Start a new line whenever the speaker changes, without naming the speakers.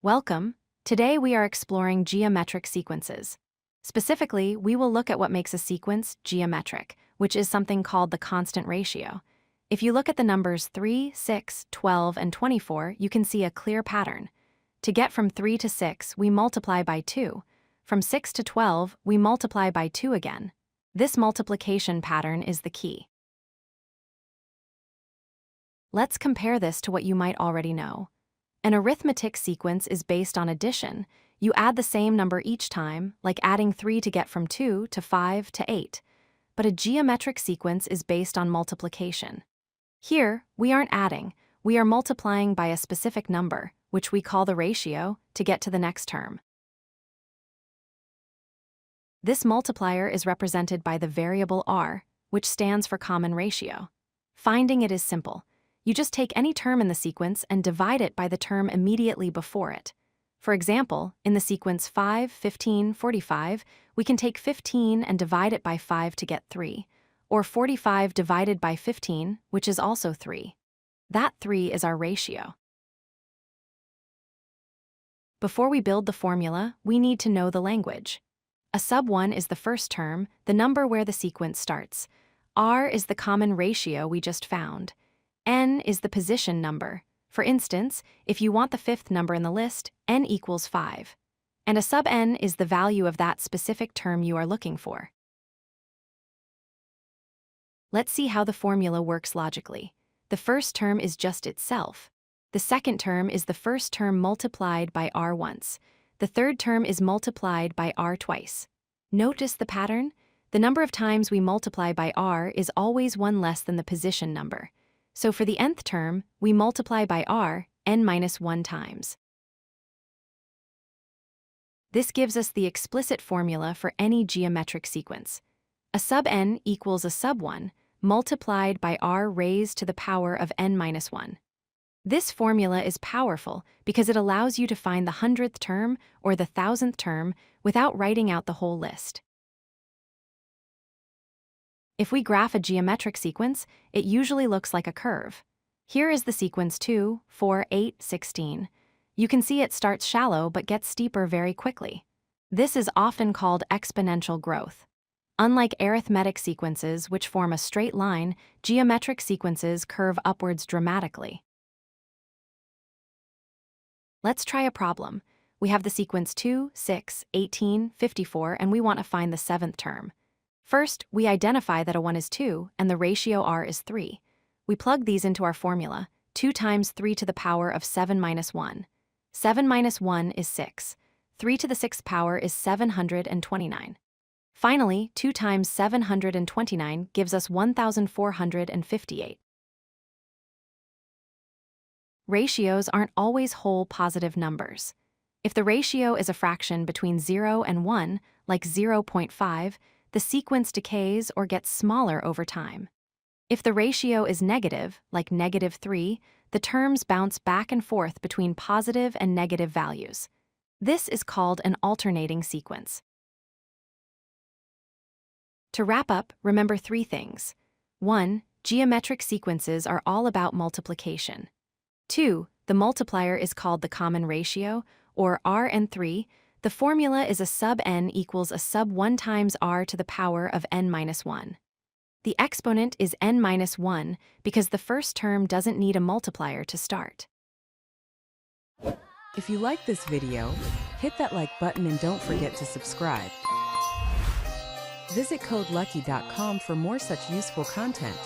Welcome. Today we are exploring geometric sequences. Specifically, we will look at what makes a sequence geometric, which is something called the constant ratio. If you look at the numbers 3, 6, 12, and 24, you can see a clear pattern. To get from 3 to 6, we multiply by 2. From 6 to 12, we multiply by 2 again. This multiplication pattern is the key. Let's compare this to what you might already know. An arithmetic sequence is based on addition. You add the same number each time, like adding 3 to get from 2 to 5 to 8. But a geometric sequence is based on multiplication. Here, we aren't adding, we are multiplying by a specific number, which we call the ratio, to get to the next term. This multiplier is represented by the variable r, which stands for common ratio. Finding it is simple. You just take any term in the sequence and divide it by the term immediately before it. For example, in the sequence 5, 15, 45, we can take 15 and divide it by 5 to get 3, or 45 divided by 15, which is also 3. That 3 is our ratio. Before we build the formula, we need to know the language. A sub 1 is the first term, the number where the sequence starts. R is the common ratio we just found. N is the position number. For instance, if you want the fifth number in the list, n equals 5. And a sub n is the value of that specific term you are looking for. Let's see how the formula works logically. The first term is just itself. The second term is the first term multiplied by r once. The third term is multiplied by r twice. Notice the pattern? The number of times we multiply by r is always one less than the position number. So for the nth term, we multiply by r n-1 times. This gives us the explicit formula for any geometric sequence. A sub n equals a sub 1 multiplied by r raised to the power of n-1. This formula is powerful because it allows you to find the 100th term or the 1000th term without writing out the whole list. If we graph a geometric sequence, it usually looks like a curve. Here is the sequence 2, 4, 8, 16. You can see it starts shallow but gets steeper very quickly. This is often called exponential growth. Unlike arithmetic sequences, which form a straight line, geometric sequences curve upwards dramatically. Let's try a problem. We have the sequence 2, 6, 18, 54, and we want to find the 7th term. First, we identify that a 1 is 2 and the ratio r is 3. We plug these into our formula, 2 times 3 to the power of 7 minus 1. 7 minus 1 is 6. 3 to the 6th power is 729. Finally, 2 times 729 gives us 1,458. Ratios aren't always whole positive numbers. If the ratio is a fraction between 0 and 1, like 0.5, the sequence decays or gets smaller over time. If the ratio is negative, like -3, the terms bounce back and forth between positive and negative values. This is called an alternating sequence. To wrap up, remember 3 things. 1. Geometric sequences are all about multiplication. 2. The multiplier is called the common ratio, or r, and 3. The formula is a sub n equals a sub 1 times r to the power of n-1. The exponent is n-1 because the first term doesn't need a multiplier to start.
If you like this video, hit that like button and don't forget to subscribe. Visit codelucky.com for more such useful content.